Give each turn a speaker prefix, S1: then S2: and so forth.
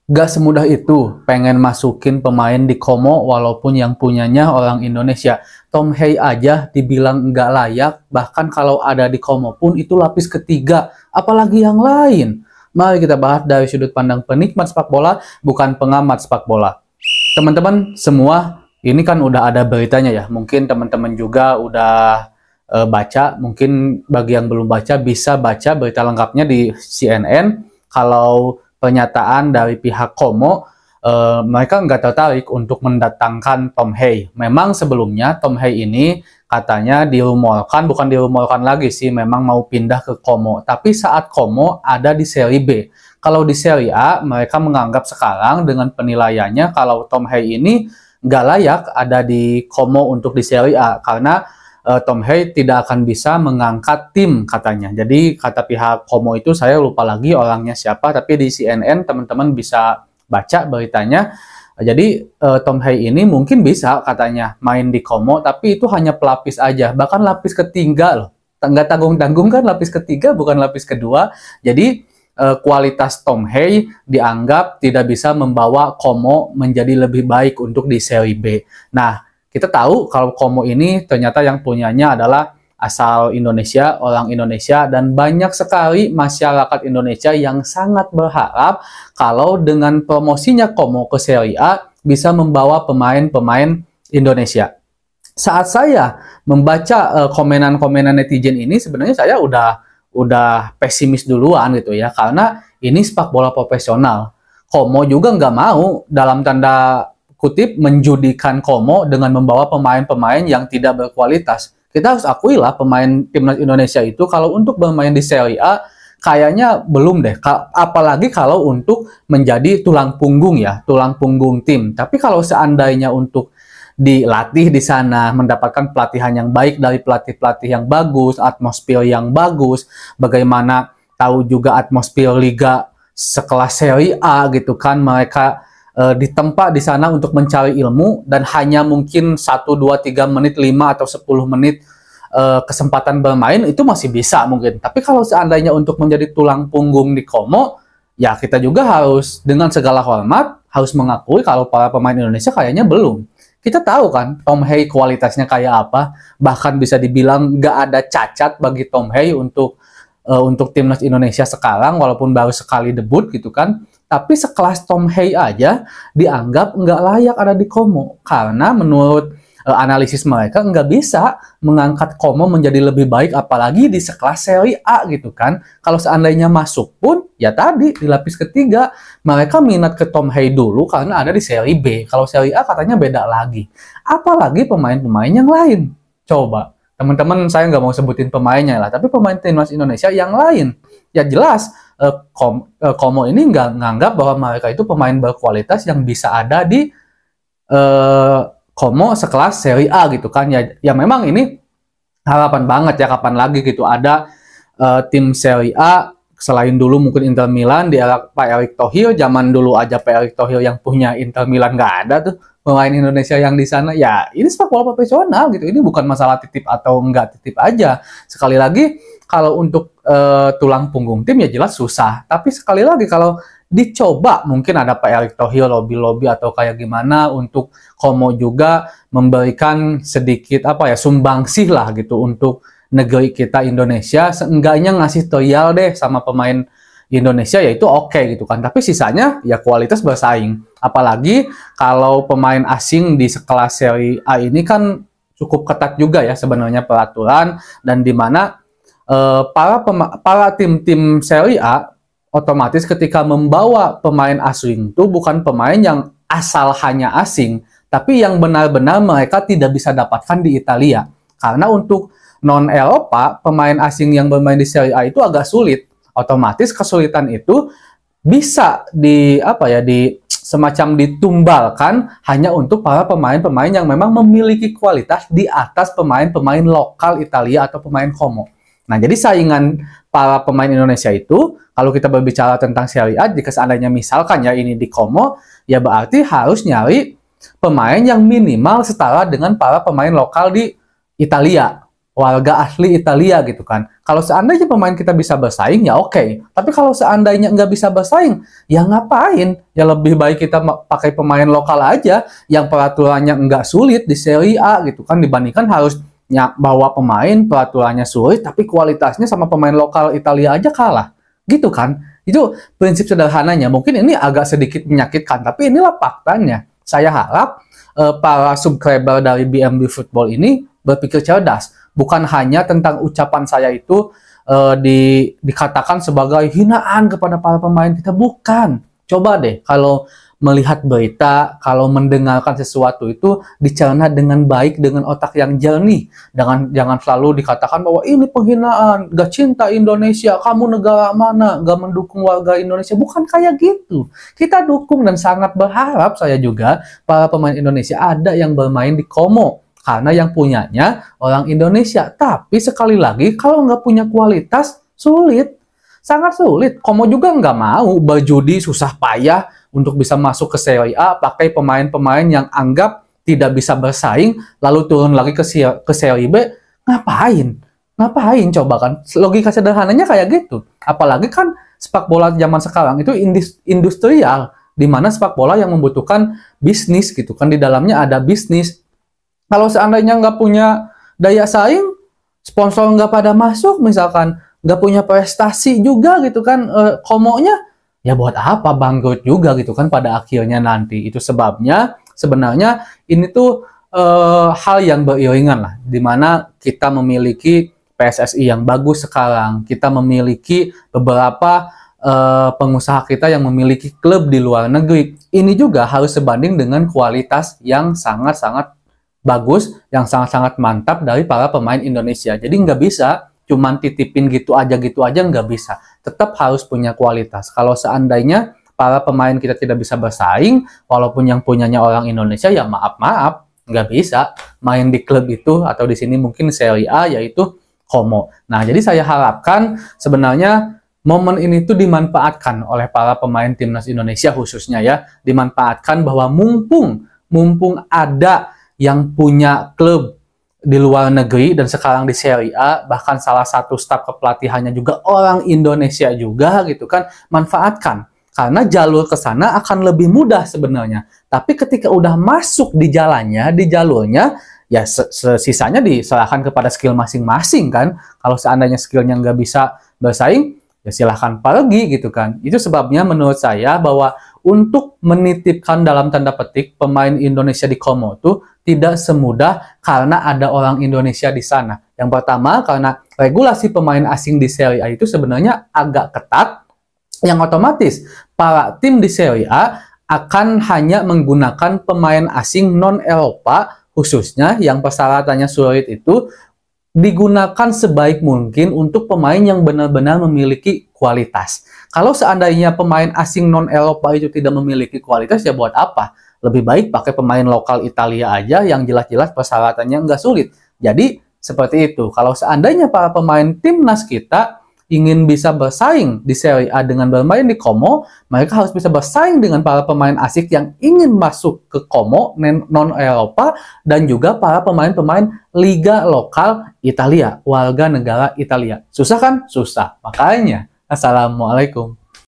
S1: Gak semudah itu pengen masukin pemain di Como walaupun yang punyanya orang Indonesia. Tom Hey aja dibilang nggak layak, bahkan kalau ada di Como pun itu lapis ketiga, apalagi yang lain. Mari kita bahas dari sudut pandang penikmat sepak bola, bukan pengamat sepak bola. Teman-teman semua, ini kan udah ada beritanya ya. Mungkin teman-teman juga udah baca, mungkin bagi yang belum baca bisa baca berita lengkapnya di CNN. Kalau pernyataan dari pihak Como, mereka nggak tertarik untuk mendatangkan Tom Hey. Memang sebelumnya Tom Hey ini katanya dirumorkan, bukan dirumorkan lagi sih, memang mau pindah ke Como. Tapi saat Como ada di Serie B. Kalau di Serie A, mereka menganggap sekarang dengan penilaiannya kalau Tom Hey ini nggak layak ada di Como untuk di Serie A. Karena Tom Hey tidak akan bisa mengangkat tim katanya. Jadi kata pihak Como itu, saya lupa lagi orangnya siapa, tapi di CNN teman-teman bisa baca beritanya. Jadi Tom Hey ini mungkin bisa katanya main di Como, tapi itu hanya pelapis aja, bahkan lapis ketiga loh. Nggak tanggung-tanggung kan, lapis ketiga bukan lapis kedua. Jadi kualitas Tom Hey dianggap tidak bisa membawa Como menjadi lebih baik untuk di Serie B. Nah, kita tahu kalau Como ini ternyata yang punyanya adalah asal Indonesia, orang Indonesia, dan banyak sekali masyarakat Indonesia yang sangat berharap kalau dengan promosinya Como ke Serie A bisa membawa pemain-pemain Indonesia. Saat saya membaca komenan-komenan netizen ini, sebenarnya saya udah pesimis duluan gitu ya, karena ini sepak bola profesional. Como juga nggak mau dalam tanda kutip menjudikan Como dengan membawa pemain-pemain yang tidak berkualitas. Kita harus akui lah, pemain timnas Indonesia itu kalau untuk bermain di Serie A kayaknya belum deh. Apalagi kalau untuk menjadi tulang punggung ya, tulang punggung tim. Tapi kalau seandainya untuk dilatih di sana, mendapatkan pelatihan yang baik dari pelatih-pelatih yang bagus, atmosfer yang bagus, bagaimana tahu juga atmosfer liga sekelas Serie A gitu kan, mereka ditempa di sana untuk mencari ilmu dan hanya mungkin 1, 2, 3 menit, 5 atau 10 menit kesempatan bermain itu masih bisa mungkin. Tapi kalau seandainya untuk menjadi tulang punggung di Como, ya kita juga harus dengan segala hormat harus mengakui kalau para pemain Indonesia kayaknya belum. Kita tahu kan Tom Hey kualitasnya kayak apa, bahkan bisa dibilang nggak ada cacat bagi Tom Hey untuk timnas Indonesia sekarang walaupun baru sekali debut gitu kan. Tapi sekelas Tom Hey aja dianggap nggak layak ada di Como karena menurut analisis mereka nggak bisa mengangkat Como menjadi lebih baik apalagi di sekelas Serie A gitu kan. Kalau seandainya masuk pun ya tadi di lapis ketiga mereka minat ke Tom Hey dulu karena ada di Serie B. Kalau Serie A katanya beda lagi. Apalagi pemain-pemain yang lain. Coba teman-teman, saya nggak mau sebutin pemainnya lah, tapi pemain timnas Indonesia yang lain ya jelas Como ini nggak nganggap bahwa mereka itu pemain berkualitas yang bisa ada di Como sekelas Serie A gitu kan ya. Ya memang ini harapan banget ya, kapan lagi gitu ada tim Serie A selain dulu mungkin Inter Milan di era Pak Erick Thohir. Zaman dulu aja Pak Erick Thohir yang punya Inter Milan nggak ada tuh pemain Indonesia yang di sana. Ya ini sepak bola profesional gitu, ini bukan masalah titip atau nggak titip aja. Sekali lagi kalau untuk tulang punggung tim ya jelas susah, tapi sekali lagi kalau dicoba mungkin ada Pak Erick Thohir lobby-lobby atau kayak gimana untuk Como juga memberikan sedikit apa ya sumbangsih lah gitu untuk negeri kita Indonesia, seenggaknya ngasih trial deh sama pemain Indonesia ya itu oke gitu kan. Tapi sisanya ya kualitas bersaing. Apalagi kalau pemain asing di sekelas Serie A ini kan cukup ketat juga ya sebenarnya peraturan, dan di mana para tim-tim Serie A otomatis ketika membawa pemain asing itu bukan pemain yang asal hanya asing, tapi yang benar-benar mereka tidak bisa dapatkan di Italia. Karena untuk non-Eropa, pemain asing yang bermain di Serie A itu agak sulit. Otomatis kesulitan itu bisa semacam ditumbalkan hanya untuk para pemain-pemain yang memang memiliki kualitas di atas pemain-pemain lokal Italia atau pemain Como. Nah, jadi saingan para pemain Indonesia itu, kalau kita berbicara tentang Serie A, jika seandainya misalkan ya ini di Como, ya berarti harus nyari pemain yang minimal setara dengan para pemain lokal di Italia. warga asli Italia gitu kan. Kalau seandainya pemain kita bisa bersaing, ya oke. Tapi kalau seandainya nggak bisa bersaing, ya ngapain? Ya lebih baik kita pakai pemain lokal aja yang peraturannya nggak sulit di Serie A gitu kan, dibandingkan harus bawa pemain peraturannya sulit, tapi kualitasnya sama pemain lokal Italia aja kalah. Gitu kan? Itu prinsip sederhananya. Mungkin ini agak sedikit menyakitkan, tapi inilah faktanya. Saya harap para subscriber dari BMB Football ini berpikir cerdas. Bukan hanya tentang ucapan saya itu dikatakan sebagai hinaan kepada para pemain kita. Bukan. Coba deh kalau melihat berita, kalau mendengarkan sesuatu itu dicerna dengan baik, dengan otak yang jernih. Jangan selalu dikatakan bahwa ini penghinaan, gak cinta Indonesia, kamu negara mana, gak mendukung warga Indonesia. Bukan kayak gitu. Kita dukung dan sangat berharap saya juga para pemain Indonesia ada yang bermain di Como. Karena yang punyanya orang Indonesia. Tapi sekali lagi, kalau nggak punya kualitas, sulit. Sangat sulit. Como juga nggak mau berjudi susah payah untuk bisa masuk ke Serie A, pakai pemain-pemain yang anggap tidak bisa bersaing, lalu turun lagi ke Serie B. Ngapain? Ngapain coba kan? Logika sederhananya kayak gitu. Apalagi kan sepak bola zaman sekarang itu industrial, di mana sepak bola yang membutuhkan bisnis gitu kan. Di dalamnya ada bisnis. Kalau seandainya nggak punya daya saing, sponsor nggak pada masuk, misalkan nggak punya prestasi juga gitu kan, komonya, ya buat apa bangkrut juga gitu kan pada akhirnya nanti. Itu sebabnya sebenarnya ini tuh hal yang beriringan lah, dimana kita memiliki PSSI yang bagus sekarang, kita memiliki beberapa pengusaha kita yang memiliki klub di luar negeri. Ini juga harus sebanding dengan kualitas yang sangat-sangat bagus, yang sangat-sangat mantap dari para pemain Indonesia. Jadi nggak bisa cuman titipin gitu aja nggak bisa. Tetap harus punya kualitas. Kalau seandainya para pemain kita tidak bisa bersaing, walaupun yang punyanya orang Indonesia, ya maaf, nggak bisa main di klub itu, atau di sini mungkin Serie A, yaitu Como. Nah, jadi saya harapkan sebenarnya momen ini tuh dimanfaatkan oleh para pemain timnas Indonesia khususnya ya, dimanfaatkan bahwa mumpung ada yang punya klub di luar negeri dan sekarang di Serie A, bahkan salah satu staf kepelatihannya juga orang Indonesia juga gitu kan, manfaatkan. Karena jalur ke sana akan lebih mudah sebenarnya. Tapi ketika udah masuk di jalannya, di jalurnya, ya sisanya diserahkan kepada skill masing-masing kan. Kalau seandainya skillnya nggak bisa bersaing, ya silahkan pergi gitu kan. Itu sebabnya menurut saya bahwa untuk menitipkan dalam tanda petik pemain Indonesia di Como itu tidak semudah karena ada orang Indonesia di sana. Yang pertama, karena regulasi pemain asing di Serie A itu sebenarnya agak ketat, yang otomatis para tim di Serie A akan hanya menggunakan pemain asing non-Eropa, khususnya yang persyaratannya sulit itu digunakan sebaik mungkin untuk pemain yang benar-benar memiliki kualitas. Kalau seandainya pemain asing non-Eropa itu tidak memiliki kualitas, ya buat apa? Lebih baik pakai pemain lokal Italia aja yang jelas-jelas persyaratannya nggak sulit. Jadi, seperti itu. Kalau seandainya para pemain timnas kita ingin bisa bersaing di Serie A dengan bermain di Como, mereka harus bisa bersaing dengan para pemain asing yang ingin masuk ke Como non-Eropa dan juga para pemain-pemain liga lokal Italia, warga negara Italia. Susah kan? Susah. Makanya, Assalamualaikum.